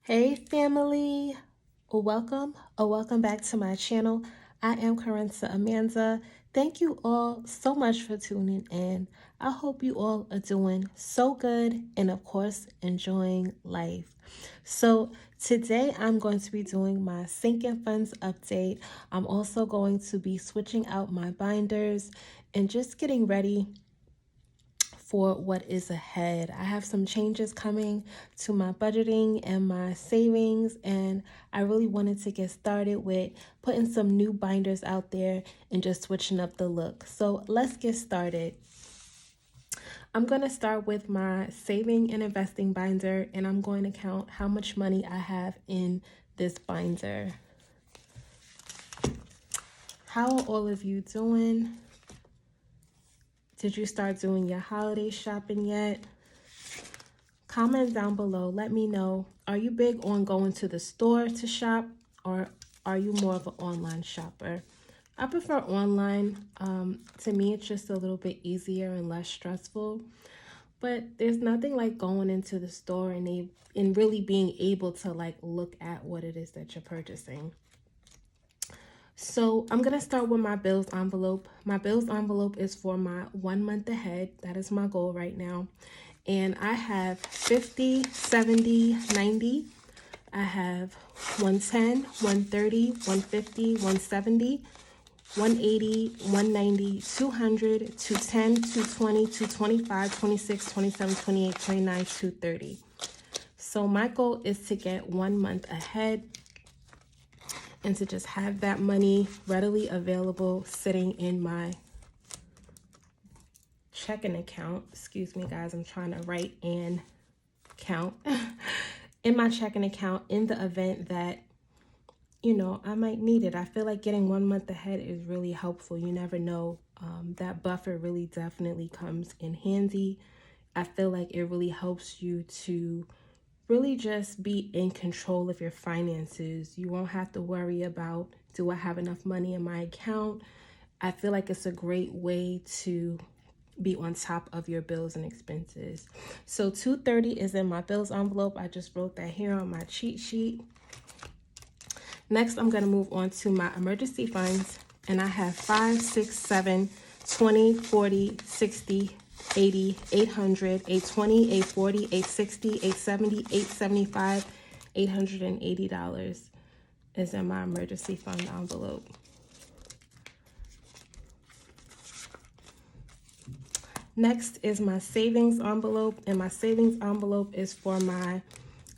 Hey family, welcome back to my channel. I am Kerensa Amanda. Thank you all so much for tuning in. I hope you all are doing so good and of course enjoying life. So today I'm going to be doing my sinking funds update. I'm also going to be switching out my binders and just getting ready for what is ahead. I have some changes coming to my budgeting and my savings, and I really wanted to get started with putting some new binders out there and just switching up the look. So let's get started. I'm going to start with my saving and investing binder, and I'm going to count how much money I have in this binder. How are all of you doing? Did you start doing your holiday shopping yet? Comment down below. Let me know. Are you big on going to the store to shop, or are you more of an online shopper? I prefer online. To me, it's just a little bit easier and less stressful. But there's nothing like going into the store and really being able to like look at what it is that you're purchasing. So I'm going to start with my bills envelope. My bills envelope is for my 1 month ahead. That is my goal right now. And I have 50, 70, 90. I have 110, 130, 150, 170, 180, 190, 200, 210, 220, 225, 26, 27, 28, 29, 230. So my goal is to get 1 month ahead and to just have that money readily available sitting in my checking account. Excuse me, guys, I'm trying to write and count in my checking account in the event that, I might need it. I feel like getting 1 month ahead is really helpful. You never know. That buffer really definitely comes in handy. I feel like it really helps you to really just be in control of your finances. You won't have to worry about, do I have enough money in my account? I feel like it's a great way to be on top of your bills and expenses. So 230 is in my bills envelope. I just wrote that here on my cheat sheet. Next, I'm going to move on to my emergency funds, and I have 5, 6, 7, 20, 40, 60, 80, 800, 820, 840, 860, 870, 875, $880 is in my emergency fund envelope. Next is my savings envelope, and my savings envelope is for my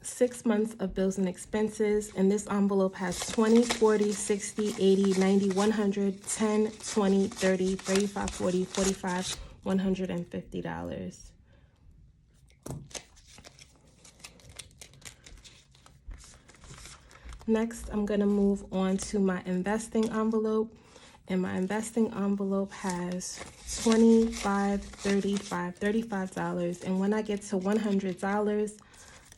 6 months of bills and expenses, and this envelope has 20, 40, 60, 80, 90, 100, 10, 20, 30, 35, 40, 45, $150. Next, I'm going to move on to my investing envelope, and my investing envelope has $25, $35, and when I get to $100,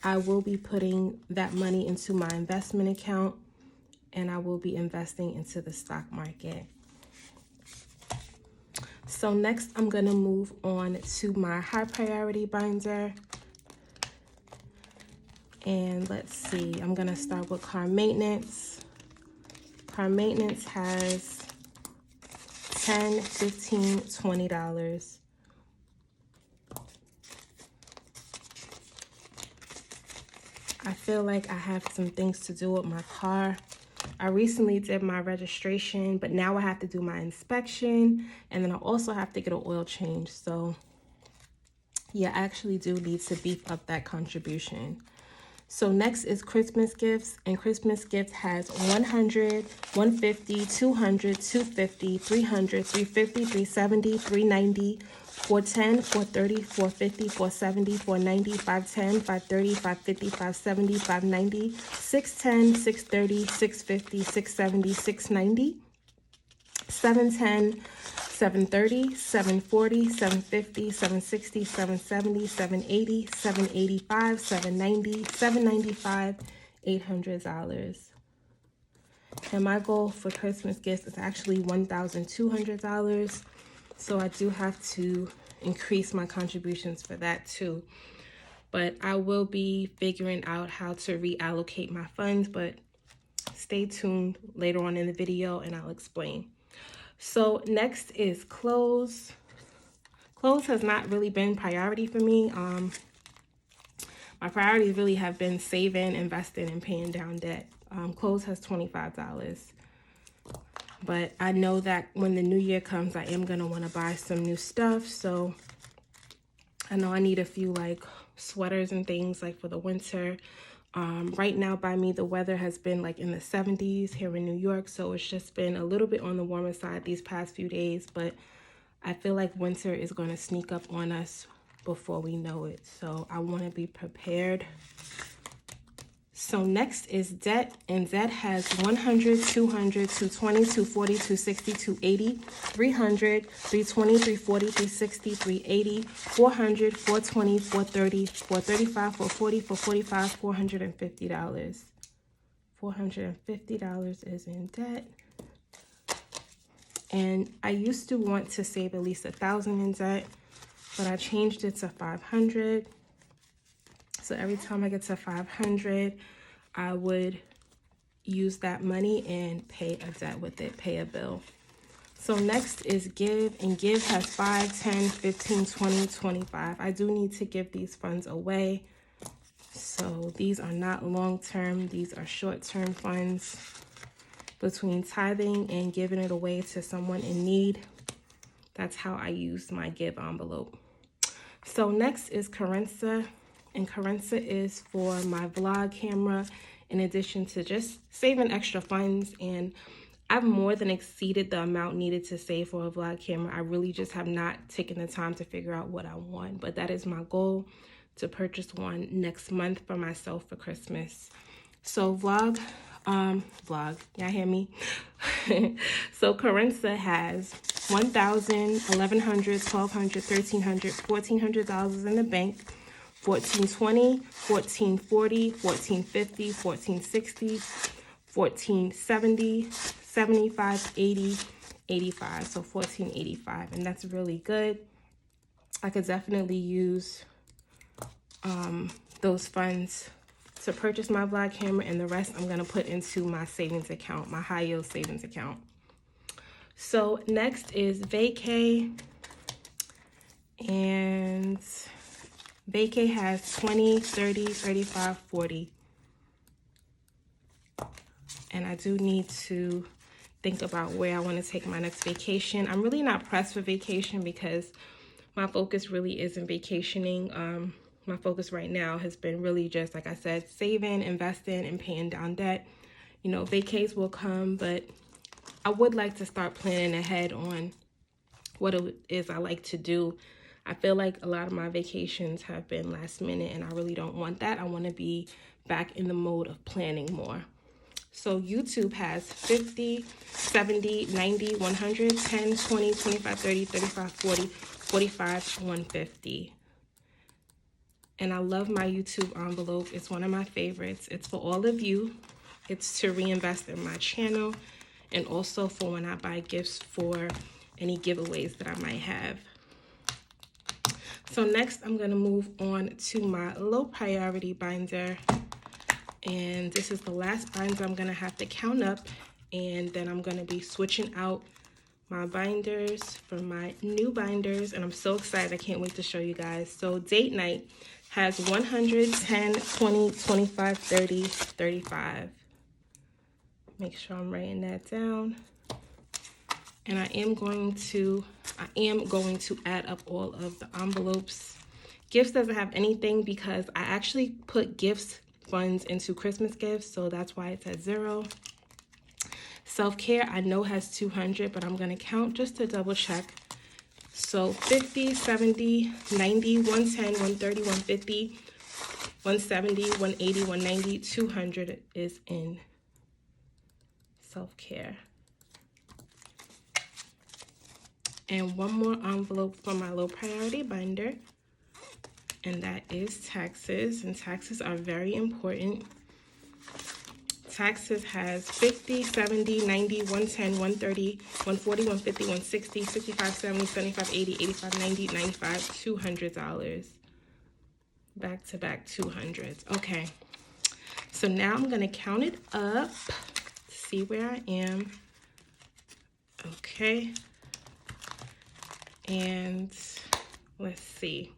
I will be putting that money into my investment account, and I will be investing into the stock market. So next, I'm going to move on to my high priority binder. And let's see, I'm going to start with car maintenance. Car maintenance has $10, $15, $20. I feel like I have some things to do with my car. I recently did my registration, but now I have to do my inspection, and then I also have to get an oil change. So yeah, I actually do need to beef up that contribution. So next is Christmas gifts, and Christmas gifts has 100, 150, 200, 250, 300, 350, 370, 390, 410, 430, 450, 470, 490, 510, 530, 550, 570, 590, 610, 630, 650, 670, 690, 710, 730, 740, 750, 760, 770, 780, 785, 790, 795, $800. And my goal for Christmas gifts is actually $1,200. So I do have to increase my contributions for that too. But I will be figuring out how to reallocate my funds, but stay tuned later on in the video and I'll explain. So next is clothes. Clothes has not really been priority for me. My priorities really have been saving, investing, and paying down debt. Clothes has $25. But I know that when the new year comes, I am going to want to buy some new stuff. So I know I need a few like sweaters and things like for the winter. Right now by me, the weather has been like in the 70s here in New York. So it's just been a little bit on the warmer side these past few days. But I feel like winter is going to sneak up on us before we know it. So I want to be prepared. So next is debt, and debt has 100, 200, 220, 240, 260, 280, 300, 320, 340, 360, 380, 400, 420, 430, 435, 440, 445, $450. $450 is in debt. And I used to want to save at least $1,000 in debt, but I changed it to 500. So every time I get to 500, I would use that money and pay a debt with it, pay a bill. So next is give, and give has 5, 10, 15, 20, 25. I do need to give these funds away. So these are not long-term, these are short-term funds. Between tithing and giving it away to someone in need, that's how I use my give envelope. So next is Kerensa, and Kerensa is for my vlog camera, in addition to just saving extra funds. And I've more than exceeded the amount needed to save for a vlog camera. I really just have not taken the time to figure out what I want, but that is my goal, to purchase one next month for myself for Christmas. So vlog, y'all hear me? So Kerensa has $1,000, $1,100, $1,200, $1,300, $1,400 in the bank, $1,420, $1,440, $1,450, $1,460, $1,470, $75, $80, $85. So $1,485, and that's really good. I could definitely use those funds to purchase my vlog camera, and the rest I'm gonna put into my savings account, my high yield savings account. So next is vacay, and vacay has 20, 30, 35, 40. And I do need to think about where I want to take my next vacation. I'm really not pressed for vacation because my focus really isn't vacationing. My focus right now has been really just, like I said, saving, investing, and paying down debt. You know, vacays will come, but I would like to start planning ahead on what it is I like to do. I feel like a lot of my vacations have been last minute, and I really don't want that. I want to be back in the mode of planning more. So YouTube has 50, 70, 90, 100, 10, 20, 25, 30, 35, 40, 45, 150. And I love my YouTube envelope. It's one of my favorites. It's for all of you. It's to reinvest in my channel, and also for when I buy gifts for any giveaways that I might have. So next I'm gonna move on to my low priority binder. And this is the last binder I'm gonna have to count up, and then I'm gonna be switching out my binders for my new binders, and I'm so excited. I can't wait to show you guys. So date night has 100, 10, 20, 25, 30, 35. Make sure I'm writing that down. And I am going to add up all of the envelopes. Gifts doesn't have anything because I actually put gifts funds into Christmas gifts, so that's why it's at 0. Self-care I know has 200, but I'm gonna count just to double check. So 50, 70, 90, 110, 130, 150, 170, 180, 190, 200 is in self-care. And one more envelope for my low priority binder, and that is taxes. And taxes are very important. Taxes has 50, 70, 90, 110, 130, 140, 150, 160, 65, 70, 75, 80, 85, 90, 95, $200. Back to back 200s. Okay. So now I'm going to count it up to see where I am. Okay. And let's see.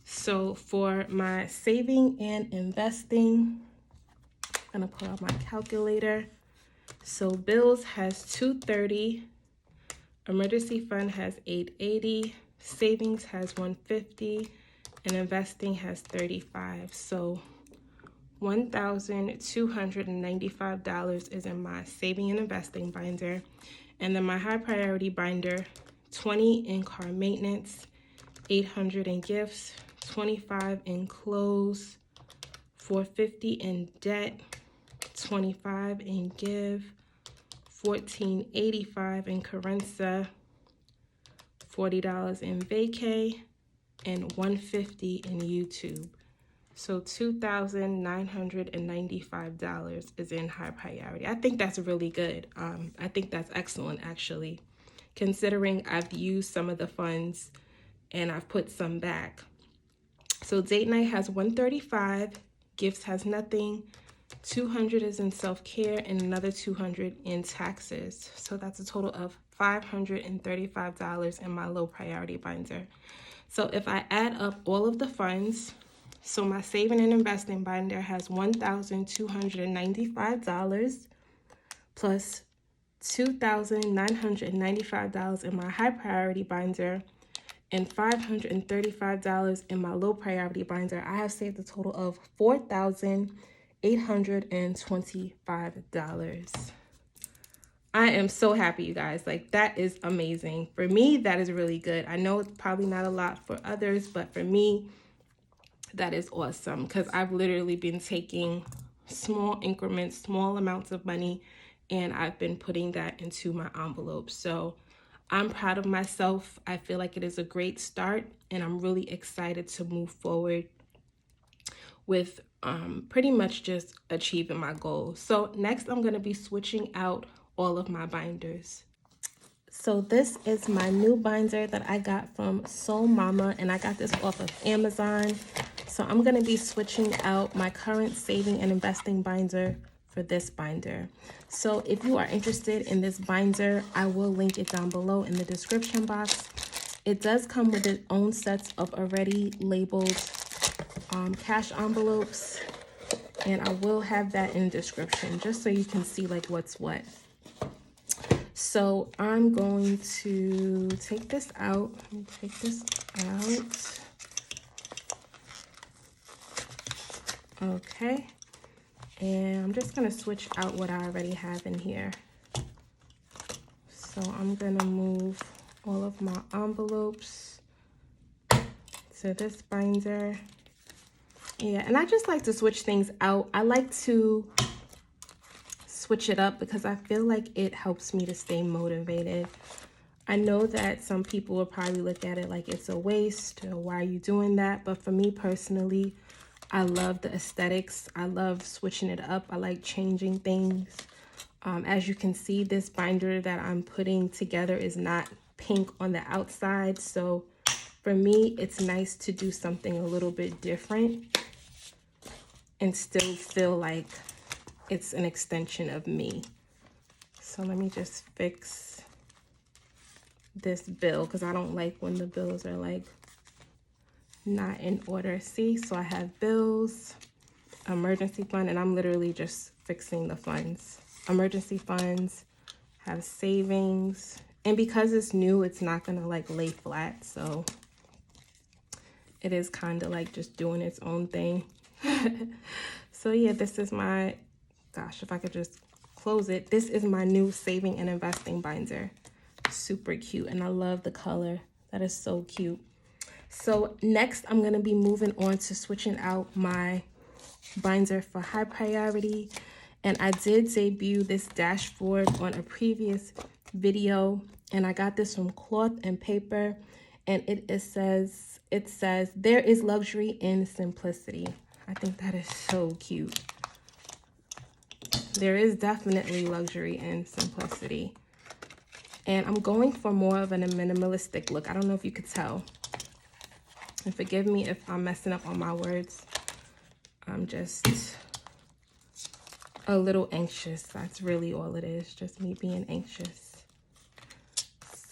So for my saving and investing, I'm going to pull out my calculator. So bills has 230, emergency fund has 880, savings has 150, and investing has 35. So $1,295 is in my saving and investing binder. And then my high priority binder, 20 in car maintenance, 800 in gifts, 25 in clothes, 450 in debt, 25 in give, 1485 in Kerensa, $40 in vacay, and 150 in YouTube. So $2,995 is in high priority. I think that's really good. I think that's excellent, actually, considering I've used some of the funds and I've put some back. So date night has 135, gifts has nothing, 200 is in self-care, and another 200 in taxes. So that's a total of $535 in my low priority binder. So if I add up all of the funds, so my saving and investing binder has $1,295 plus $2,995 in my high priority binder and $535 in my low priority binder. I have saved a total of $4,825. I am so happy, you guys. Like, that is amazing. For me, that is really good. I know it's probably not a lot for others, but for me, that is awesome, because I've literally been taking small increments, small amounts of money, and I've been putting that into my envelope. So I'm proud of myself. I feel like it is a great start, and I'm really excited to move forward with pretty much just achieving my goals. So next, I'm going to be switching out all of my binders. So this is my new binder that I got from Soul Mama, and I got this off of Amazon. So I'm going to be switching out my current saving and investing binder for this binder. So if you are interested in this binder, I will link it down below in the description box. It does come with its own sets of already labeled cash envelopes, and I will have that in the description just so you can see like what's what. So I'm going to take this out. Let me take this out. Okay. And I'm just going to switch out what I already have in here. So I'm going to move all of my envelopes to this binder. Yeah, and I just like to switch things out. I like to switch it up because I feel like it helps me to stay motivated. I know that some people will probably look at it like it's a waste or why are you doing that? But for me personally, I love the aesthetics. I love switching it up. I like changing things. As you can see, this binder that I'm putting together is not pink on the outside. So for me, it's nice to do something a little bit different and still feel like it's an extension of me. So let me just fix this bill because I don't like when the bills are like not in order. See, so I have bills, emergency fund, and I'm literally just fixing the funds. Emergency funds, have savings, and because it's new, it's not gonna like lay flat, so it is kind of like just doing its own thing. So yeah, this is my, gosh, if I could just close it, this is my new saving and investing binder. Super cute, and I love the color. That is so cute. So next, I'm going to be moving on to switching out my binder for high priority. And I did debut this dashboard on a previous video, and I got this from Cloth and Paper, and it says, there is luxury in simplicity. I think that is so cute. there is definitely luxury and simplicity. And I'm going for more of a minimalistic look. I don't know if you could tell. And forgive me if I'm messing up on my words. I'm just a little anxious. That's really all it is, just me being anxious.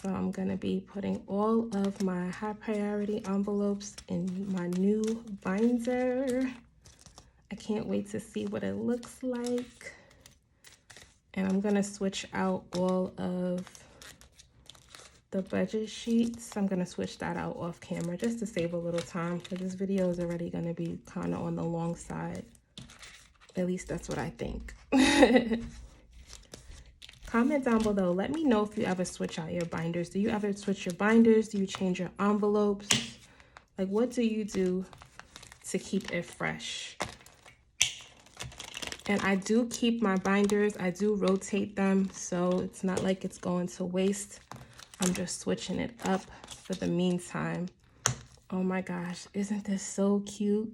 So I'm gonna be putting all of my high priority envelopes in my new binder. I can't wait to see what it looks like. And I'm gonna switch out all of the budget sheets. I'm gonna switch that out off camera just to save a little time, because this video is already gonna be kind of on the long side. At least that's what I think. Comment down below. Let me know if you ever switch out your binders. Do you ever switch your binders? Do you change your envelopes? Like, what do you do to keep it fresh? And I do keep my binders. I do rotate them, so it's not like it's going to waste. I'm just switching it up for the meantime. Oh my gosh, isn't this so cute?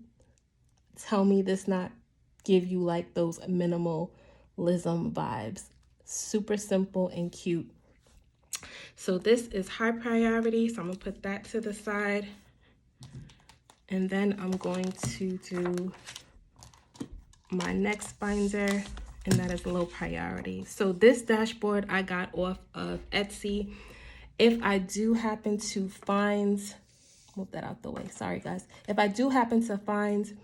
Tell me this not give you like those minimalism vibes. Super simple and cute. So this is high priority, so I'm gonna put that to the side. And then I'm going to do my next binder, and that is low priority. So this dashboard I got off of Etsy. If I do happen to find, move that out the way, sorry guys. If I do happen to find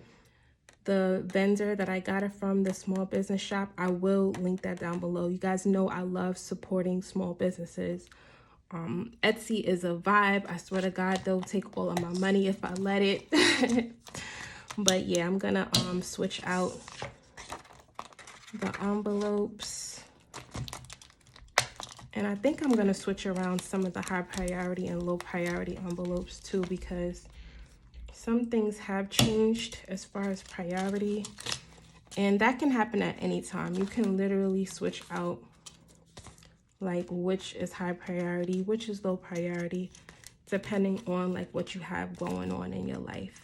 the vendor that I got it from, the small business shop, I will link that down below. You guys know I love supporting small businesses. Etsy is a vibe. I swear to God, they'll take all of my money if I let it. But yeah, I'm gonna switch out the envelopes. And I think I'm gonna switch around some of the high priority and low priority envelopes too, because some things have changed as far as priority, and that can happen at any time. You can literally switch out like which is high priority, which is low priority, depending on like what you have going on in your life.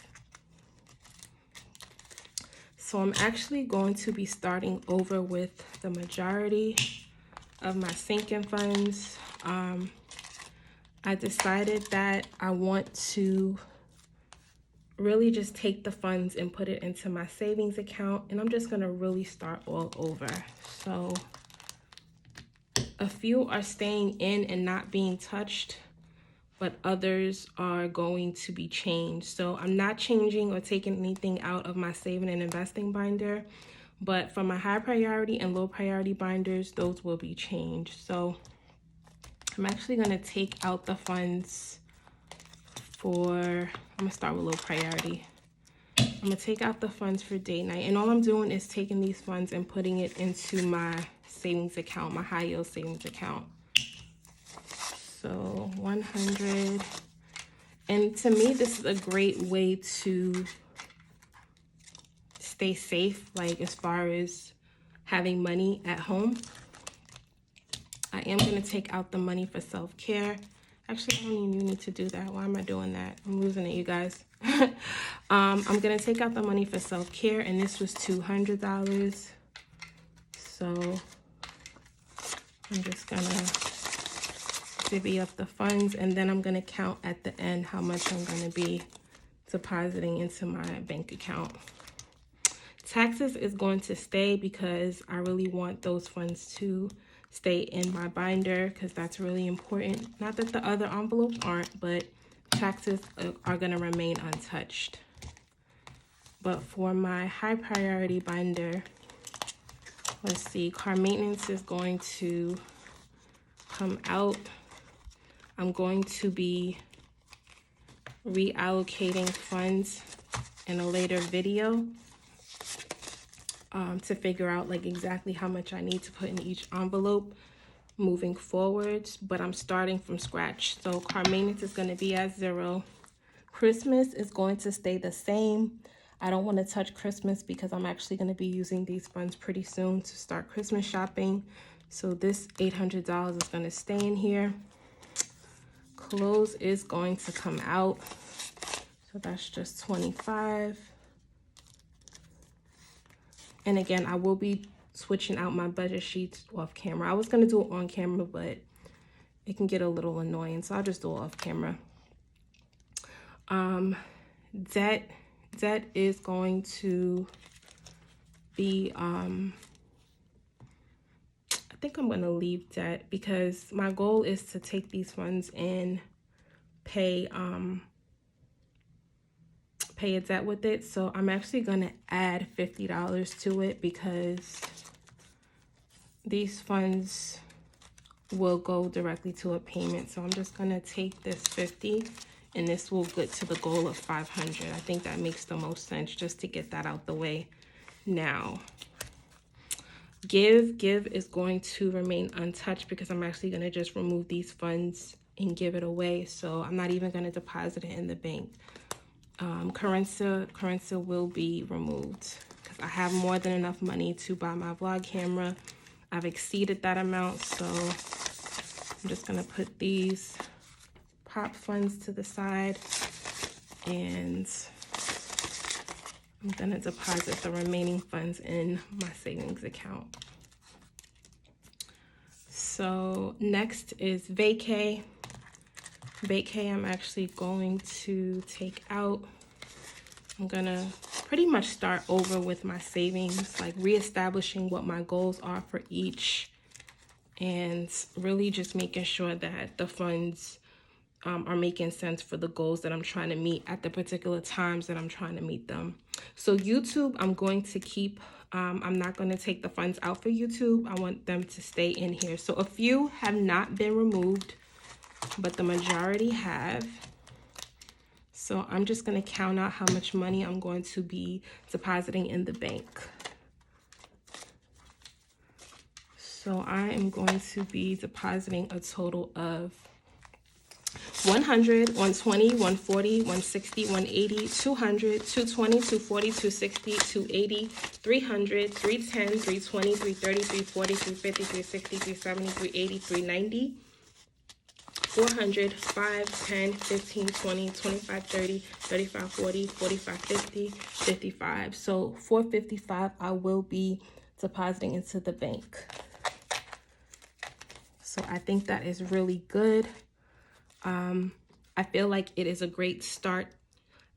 So I'm actually going to be starting over with the majority of my sinking funds. I decided that I want to really just take the funds and put it into my savings account, and I'm just gonna really start all over. So a few are staying in and not being touched, but others are going to be changed. So I'm not changing or taking anything out of my saving and investing binder, but for my high priority and low priority binders, those will be changed. So I'm actually gonna take out the funds for, I'm gonna start with low priority. I'm gonna take out the funds for date night, and all I'm doing is taking these funds and putting it into my savings account, my high yield savings account. So 100, and to me, this is a great way to stay safe, like as far as having money at home. I am gonna take out the money for self-care. Actually, I don't even need to do that. Why am I doing that? I'm losing it, you guys. I'm gonna take out the money for self-care, and this was $200. So I'm just gonna divvy up the funds, and then I'm gonna count at the end how much I'm gonna be depositing into my bank account. Taxes is going to stay because I really want those funds to stay in my binder, because that's really important. Not that the other envelopes aren't, but taxes are going to remain untouched. But for my high priority binder, let's see, car maintenance is going to come out. I'm going to be reallocating funds in a later video to figure out like exactly how much I need to put in each envelope moving forwards, but I'm starting from scratch. So car maintenance is going to be at 0. Christmas is going to stay the same. I don't want to touch Christmas because I'm actually going to be using these funds pretty soon to start Christmas shopping. So this $800 is going to stay in here. Clothes is going to come out. So that's just $25. And again, I will be switching out my budget sheets off camera. I was going to do it on camera, but it can get a little annoying, so I'll just do it off camera. Debt is going to be, I think I'm going to leave debt because my goal is to take these funds and pay a debt with it. So I'm actually going to add $50 to it because these funds will go directly to a payment. So I'm just going to take this 50 and this will get to the goal of 500. I think that makes the most sense just to get that out the way now. Give is going to remain untouched because I'm actually going to just remove these funds and give it away. So I'm not even going to deposit it in the bank. Kerensa will be removed because I have more than enough money to buy my vlog camera. I've exceeded that amount, so I'm just going to put these pop funds to the side and I'm going to deposit the remaining funds in my savings account. So next is vacay. Vacay I'm actually going to take out. I'm going to pretty much start over with my savings, like reestablishing what my goals are for each and really just making sure that the funds are making sense for the goals that I'm trying to meet at the particular times that I'm trying to meet them. So YouTube, I'm going to keep, I'm not going to take the funds out for YouTube. I want them to stay in here. So a few have not been removed, but the majority have. So I'm just going to count out how much money I'm going to be depositing in the bank. So I am going to be depositing a total of 100, 120, 140, 160, 180, 200, 220, 240, 260, 280, 300, 310, 320, 330, 340, 350, 360, 370, 380, 390, 400, 5, 10, 15, 20, 25, 30, 35, 40, 45, 50, 55. So 455 I will be depositing into the bank. So I think that is really good. I feel like it is a great start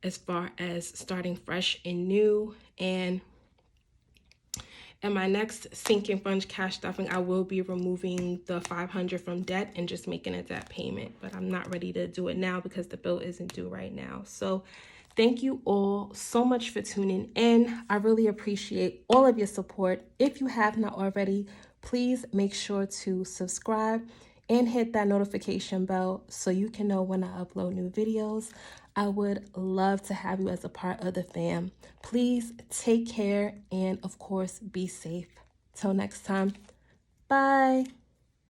as far as starting fresh and new. And in my next sinking fund cash stuffing, I will be removing the 500 from debt and just making a debt payment. But I'm not ready to do it now because the bill isn't due right now. So thank you all so much for tuning in. I really appreciate all of your support. If you have not already, please make sure to subscribe and hit that notification bell so you can know when I upload new videos. I would love to have you as a part of the fam. Please take care and, of course, be safe. Till next time, bye.